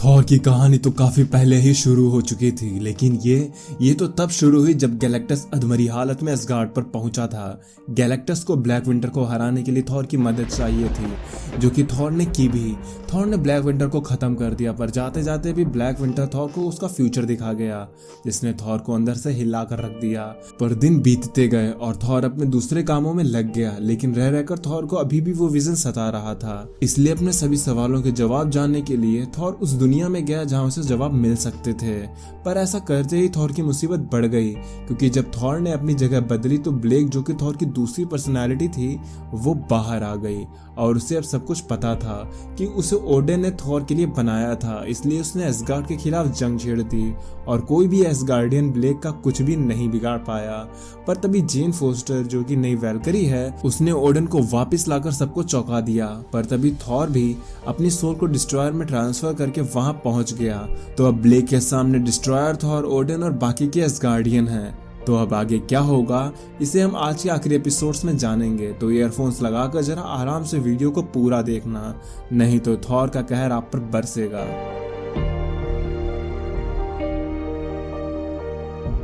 Thor की कहानी तो काफी पहले ही शुरू हो चुकी थी, लेकिन ये तो तब शुरू हुई जब गैलेक्टस अधमरी हालत में असगार्ड पर पहुंचा था। गैलेक्टस को ब्लैक विंटर को हराने के लिए थॉर की मदद चाहिए थी, जो कि थॉर ने की भी। थॉर ने ब्लैक विंटर को खत्म कर दिया, पर जाते जाते भी ब्लैक विंटर थॉर को उसका फ्यूचर दिखा गया, जिसने थॉर को अंदर से हिला कर रख दिया। पर दिन बीतते गए और थॉर अपने दूसरे कामों में लग गया, लेकिन रह रहकर थॉर को अभी भी वो विजन सता रहा था। इसलिए अपने सभी सवालों के जवाब जानने के लिए थॉर उस दुनिया में गया जहां उसे जवाब मिल सकते थे। पर ऐसा करते ही थॉर की मुसीबत बढ़ गई, क्योंकि जब थॉर ने अपनी जगह बदली तो ब्लेक, जो कि थॉर की दूसरी पर्सनालिटी थी, वो बाहर आ गई। और उसे अब सब कुछ पता था कि उसे ओडेन ने थॉर के लिए बनाया था, इसलिए उसने एसगार्ड के खिलाफ जंग छेड़ दी और कोई भी एसगार्डियन ब्लेक का कुछ भी नहीं बिगाड़ पाया। पर तभी जेन फोस्टर, जो कि नई वैल्करी है, उसने ओडेन को वापस लाकर सबको चौंका दिया। पर तभी थॉर भी अपनी सोल को डिस्ट्रॉयर में ट्रांसफर करके वहां पहुंच गया। तो अब ब्लेक के सामने डिस्ट्रॉयर, थॉर, ओडेन और बाकी के एसगार्डियन हैं। तो अब आगे क्या होगा, इसे हम आज के आखिरी एपिसोड्स में जानेंगे। तो ईयरफोन्स लगाकर जरा आराम से वीडियो को पूरा देखना, नहीं तो थॉर का कहर आप पर बरसेगा।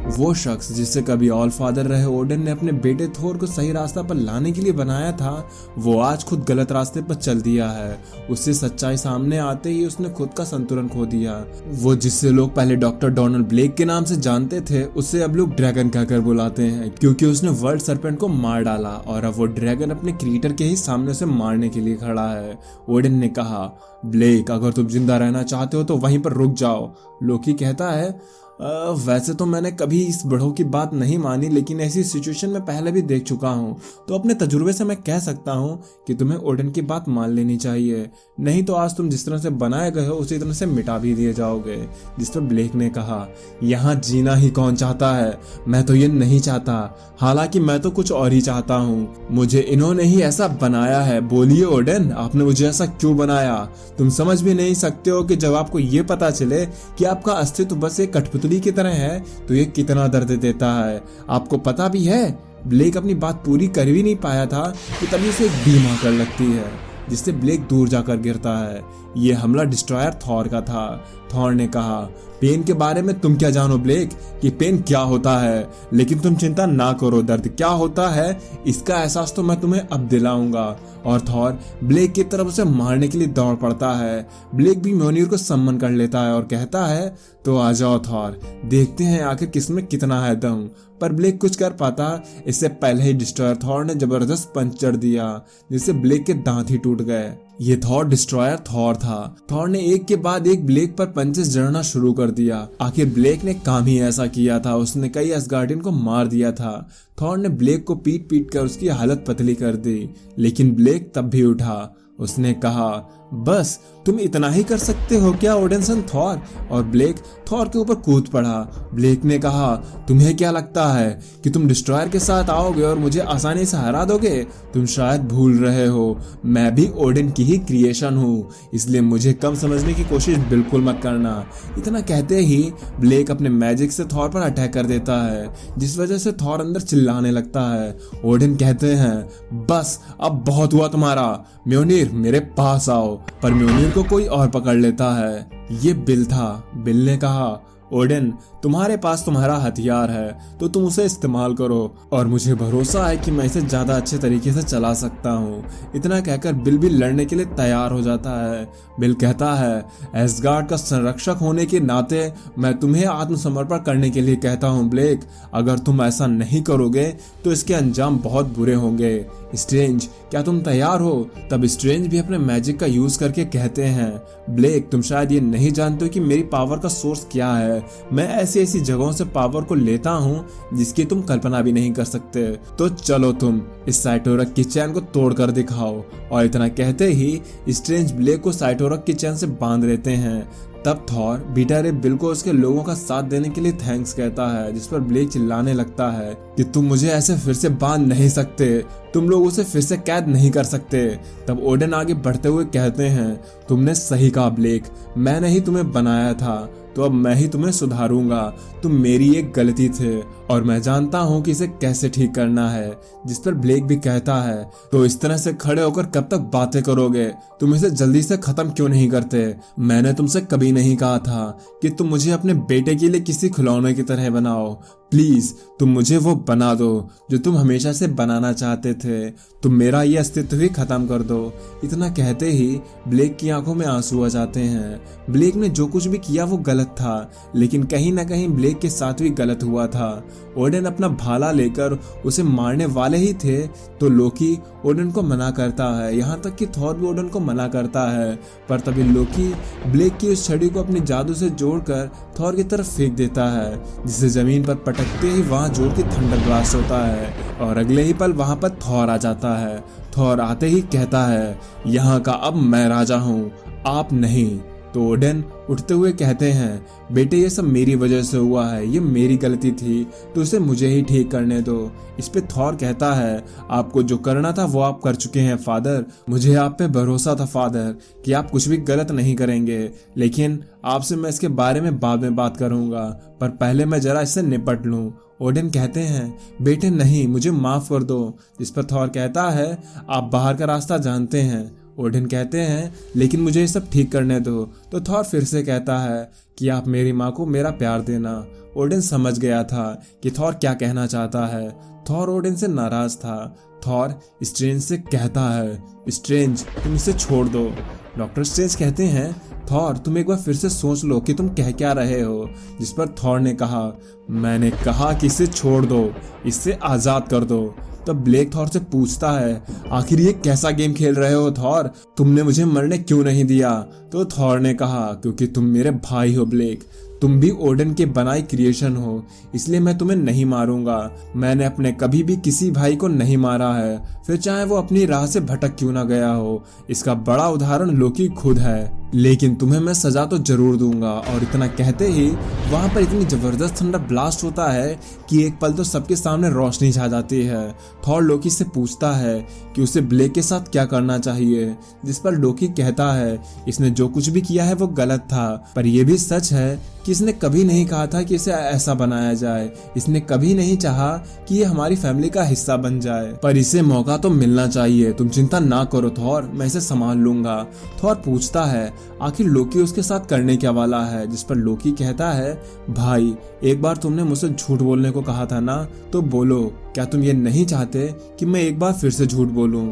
वो शख्स जिससे कभी ऑल फादर रहे ओडेन ने अपने बेटे थोर को सही रास्ता पर लाने के लिए बनाया था, वो आज खुद गलत रास्ते पर चल दिया है। उससे सच्चाई सामने आते ही उसने खुद का संतुलन खो दिया। वो जिससे लोग पहले डॉक्टर डोनाल्ड ब्लेक के नाम से जानते थे, उससे अब लोग ड्रैगन कहकर बुलाते हैं, क्योंकि उसने वर्ल्ड सर्पेंट को मार डाला और अब वो ड्रैगन अपने क्रिएटर के ही सामने उसे मारने के लिए खड़ा है। ओडेन ने कहा, ब्लेक, अगर तुम जिंदा रहना चाहते हो तो वहीं पर रुक जाओ। लोकी कहता है, वैसे तो मैंने कभी इस बड़ों की बात नहीं मानी, लेकिन ऐसी सिचुएशन में पहले भी देख चुका हूँ, तो अपने तजुर्बे से मैं कह सकता हूँ कि तुम्हें ओडेन की बात मान लेनी चाहिए, नहीं तो आज तुम जिस तरह से बनाए गए हो उसी तरह से मिटा भी दिए जाओगे। जिस पर ब्लेक ने कहा, यहाँ जीना ही कौन चाहता है, मैं तो ये नहीं चाहता, हालांकि मैं तो कुछ और ही चाहता हूँ। मुझे इन्होंने ही ऐसा बनाया है। बोलिए ओडेन, आपने मुझे ऐसा क्यों बनाया? तुम समझ भी नहीं सकते हो कि जब आपको ये पता चले कि आपका अस्तित्व बस एक कठपुतली की तरह है तो ये कितना दर्द देता है। आपको पता भी है? ब्लेक अपनी बात पूरी कर भी नहीं पाया था कि तभी उसे एक बीम आकर लगती है, जिससे ब्लेक दूर जाकर गिरता है। ये हमला डिस्ट्रॉयर थॉर का था। थॉर ने कहा, पेन के बारे में तुम क्या जानो ब्लेक, कि पेन क्या होता है, लेकिन तुम चिंता ना करो, दर्द क्या होता है इसका एहसास तो मैं तुम्हें अब दिलाऊंगा। और थॉर ब्लेक की तरफ उसे मारने के लिए दौड़ पड़ता है। ब्लेक भी म्योनिर को सम्मन कर लेता है और कहता है, तो आ जाओ थॉर, देखते हैं आखिर किसमें कितना है दम। पर ब्लेक कुछ कर पाता इससे पहले ही डिस्ट्रॉयर थॉर ने जबरदस्त पंच चढ़ दिया, जिससे ब्लेक के दांत ही टूट गए। ये थॉर डिस्ट्रॉयर थॉर था। थॉर ने एक के बाद एक ब्लेक पर पंचेस जड़ना शुरू कर दिया। आखिर ब्लेक ने काम ही ऐसा किया था, उसने कई एसगार्डियन को मार दिया था। थॉर ने ब्लेक को पीट पीट कर उसकी हालत पतली कर दी, लेकिन ब्लेक तब भी उठा। उसने कहा, बस तुम इतना ही कर सकते हो क्या ओडेनसन थॉर? और ब्लेक थॉर के ऊपर कूद पड़ा। ब्लेक ने कहा, तुम्हें क्या लगता है कि तुम डिस्ट्रॉयर के साथ आओगे और मुझे आसानी से हरा दोगे? तुम शायद भूल रहे हो, मैं भी ओडेन की ही क्रिएशन हूँ, इसलिए मुझे कम समझने की कोशिश बिल्कुल मत करना। इतना कहते ही ब्लेक अपने मैजिक से थॉर पर अटैक कर देता है, जिस वजह से थॉर अंदर चिल्लाने लगता है। ओडेन कहते हैं, बस अब बहुत हुआ तुम्हारा, म्योनिर मेरे पास आओ। पर म्योनिर को कोई और पकड़ लेता है। ये बिल था। बिल ने कहा, ओडेन, तुम्हारे पास तुम्हारा हथियार है तो तुम उसे इस्तेमाल करो, और मुझे भरोसा है कि मैं इसे ज्यादा अच्छे तरीके से चला सकता हूँ। इतना कहकर बिल भी लड़ने के लिए तैयार हो जाता है। बिल कहता है, एसगार्ड का संरक्षक होने के नाते मैं तुम्हें आत्मसमर्पण करने के लिए कहता हूँ ब्लेक। अगर तुम ऐसा नहीं करोगे तो इसके अंजाम बहुत बुरे होंगे। स्ट्रेंज, क्या तुम तैयार हो? तब स्ट्रेंज भी अपने मैजिक का यूज करके कहते हैं, ब्लेक, तुम शायद ये नहीं जानते हो कि मेरी पावर का सोर्स क्या है। मैं ऐसी ऐसी जगहों से पावर को लेता हूँ जिसकी तुम कल्पना भी नहीं कर सकते। तो चलो तुम इस साइटोरक की चैन को तोड़कर दिखाओ। और इतना कहते ही स्ट्रेंज ब्लेक को साइटोरक की चैन से बांध लेते हैं। तब थॉर बीटा रे बिल को उसके लोगों का साथ देने के लिए थैंक्स कहता है, जिस पर ब्लेक चिल्लाने लगता है कि तुम मुझे ऐसे फिर से बांध नहीं सकते, तुम लोग उसे फिर से कैद नहीं कर सकते। तब ओडेन आगे बढ़ते हुए कहते हैं, तुमने सही कहा ब्लेक, मैंने ही तुम्हें बनाया था, तो अब मैं ही तुम्हें सुधारूंगा। तुम मेरी एक गलती थे और मैं जानता हूँ कि इसे कैसे ठीक करना है। जिस पर ब्लेक भी कहता है, तो इस तरह से खड़े होकर कब तक बातें करोगे? तुम इसे जल्दी से खत्म क्यों नहीं करते? मैंने तुमसे कभी नहीं कहा था कि तुम मुझे अपने बेटे के लिए किसी खिलौने की तरह बनाओ। प्लीज तुम मुझे वो बना दो जो तुम हमेशा से बनाना चाहते थे। तुम मेरा ये अस्तित्व ही खत्म कर दो। इतना कहते ही ब्लेक की आंखों में आंसू आ जाते हैं। ब्लेक ने जो कुछ भी किया वो गलत था, लेकिन कहीं ना कहीं ब्लेक के साथ भी गलत हुआ था। ओडेन अपना भाला लेकर उसे मारने वाले ही थे तो लोकी ओडेन को मना करता है, यहाँ तक कि थॉर भी ओडेन को मना करता है। पर तभी लोकी ब्लेक की उस छड़ी को अपनी जादू से जोड़कर थॉर की तरफ फेंक देता है, जिसे जमीन पर पटकते ही वहां जोर की थंडर ब्लास्ट होता है और अगले ही पल वहां पर थॉर आ जाता है। थॉर आते ही कहता है, यहाँ का अब मैं राजा हूँ, आप नहीं। तो ओडेन उठते हुए कहते हैं, बेटे ये सब मेरी वजह से हुआ है, ये मेरी गलती थी, तो इसे मुझे ही ठीक करने दो। इस पे थॉर कहता है, आपको जो करना था वो आप कर चुके हैं फादर। मुझे आप पे भरोसा था फादर कि आप कुछ भी गलत नहीं करेंगे, लेकिन आपसे मैं इसके बारे में बाद में बात करूंगा, पर पहले मैं जरा इससे निपट लूं। ओडेन कहते हैं, बेटे नहीं, मुझे माफ कर दो। जिस पर थॉर कहता है, आप बाहर का रास्ता जानते हैं। ओडेन कहते हैं, लेकिन मुझे ये सब ठीक करने दो। तो थॉर फिर से कहता है कि आप मेरी माँ को मेरा प्यार देना। ओडेन समझ गया था कि थॉर क्या कहना चाहता है। थॉर ओडेन से नाराज था। थॉर स्ट्रेंज से कहता है, स्ट्रेंज तुम इसे छोड़ दो। डॉक्टर स्ट्रेंज कहते हैं, थॉर तुम एक बार फिर से सोच लो कि तुम कह क्या रहे हो। जिस पर थॉर ने कहा, मैंने कहा कि इसे छोड़ दो, इसे आजाद कर दो। तब ब्लेक थॉर से पूछता है, आखिर ये कैसा गेम खेल रहे हो थॉर? तुमने मुझे मरने क्यों नहीं दिया? तो थॉर ने कहा, क्योंकि तुम मेरे भाई हो ब्लेक, तुम भी ओडेन के बनाई क्रिएशन हो, इसलिए मैं तुम्हें नहीं मारूंगा। मैंने अपने कभी भी किसी भाई को नहीं मारा है, फिर चाहे वो अपनी राह से भटक क्यों ना गया हो। इसका बड़ा उदाहरण लोकी खुद है, लेकिन तुम्हें मैं सजा तो जरूर दूंगा। और इतना कहते ही वहां पर इतनी जबरदस्त थंडर ब्लास्ट होता है कि एक पल तो सबके सामने रोशनी छा जाती है। थॉर लोकी से पूछता है कि उसे ब्लेक के साथ क्या करना चाहिए। जिस पर लोकी कहता है, इसने जो कुछ भी किया है वो गलत था, पर यह भी सच है कि इसने कभी नहीं कहा था कि इसे ऐसा बनाया जाए। इसने कभी नहीं चाहा कि ये हमारी फैमिली का हिस्सा बन जाए, पर इसे मौका तो मिलना चाहिए। तुम चिंता ना करो थॉर, मैं इसे संभाल लूंगा। थॉर पूछता है, आखिर लोकी उसके साथ करने क्या वाला है। जिस पर लोकी कहता है, भाई एक बार तुमने मुझसे झूठ बोलने को कहा था ना, तो बोलो, क्या तुम ये नहीं चाहते कि मैं एक बार फिर से झूठ बोलूं?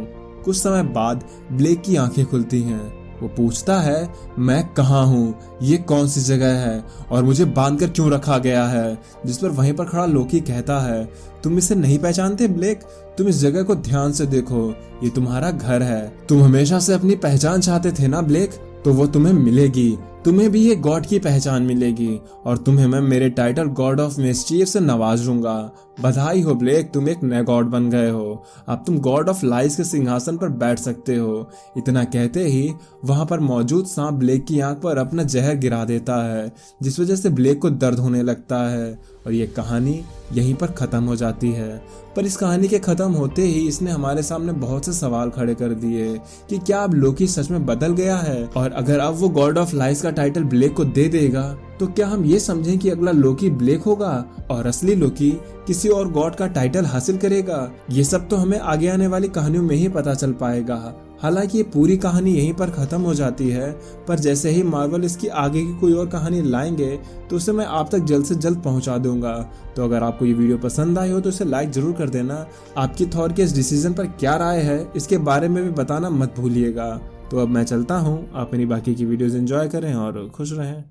कुछ समय बाद ब्लेक की आंखें खुलती हैं। वो पूछता है, मैं कहाँ हूँ, ये कौन सी जगह है और मुझे बांधकर क्यों रखा गया है। जिस पर वहीं पर खड़ा लोकी कहता है, तुम इसे नहीं पहचानते ब्लेक? तुम इस जगह को ध्यान से देखो, ये तुम्हारा घर है। तुम हमेशा से अपनी पहचान चाहते थे ना ब्लेक, तो वो तुम्हें मिलेगी। तुम्हें भी ये गॉड की पहचान मिलेगी और तुम्हें मैं मेरे टाइटल गॉड ऑफ मिस्चीफ से नवाजूंगा। बधाई हो ब्लेक, तुम एक नए गॉड बन गए हो। अब तुम गॉड ऑफ लाइज के सिंहासन पर बैठ सकते हो। इतना कहते ही वहां पर मौजूद सांप ब्लेक की आंख पर अपना जहर गिरा देता है, जिस वजह से ब्लेक को दर्द होने लगता है और ये कहानी यहीं पर खत्म हो जाती है। पर इस कहानी के खत्म होते ही इसने हमारे सामने बहुत से सवाल खड़े कर दिए कि क्या अब लोकी सच में बदल गया है, और अगर अब वो गॉड ऑफ लाइज का टाइटल ब्लेक को दे देगा तो क्या हम ये समझें कि अगला लोकी ब्लेक होगा और असली लोकी किसी और गॉड का टाइटल हासिल करेगा? ये सब तो हमें आगे आने वाली कहानियों में ही पता चल पाएगा। हालांकि ये पूरी कहानी यहीं पर खत्म हो जाती है, पर जैसे ही मार्वल इसकी आगे की कोई और कहानी लाएंगे तो उसे मैं आप तक जल्द से जल्द पहुंचा दूंगा। तो अगर आपको ये वीडियो पसंद आई हो तो इसे लाइक जरूर कर देना। आपकी थॉर के इस डिसीजन पर क्या राय है इसके बारे में भी बताना मत भूलिएगा। तो अब मैं चलता हूँ, आप मेरी बाकी की वीडियोस एंजॉय करें और खुश रहें।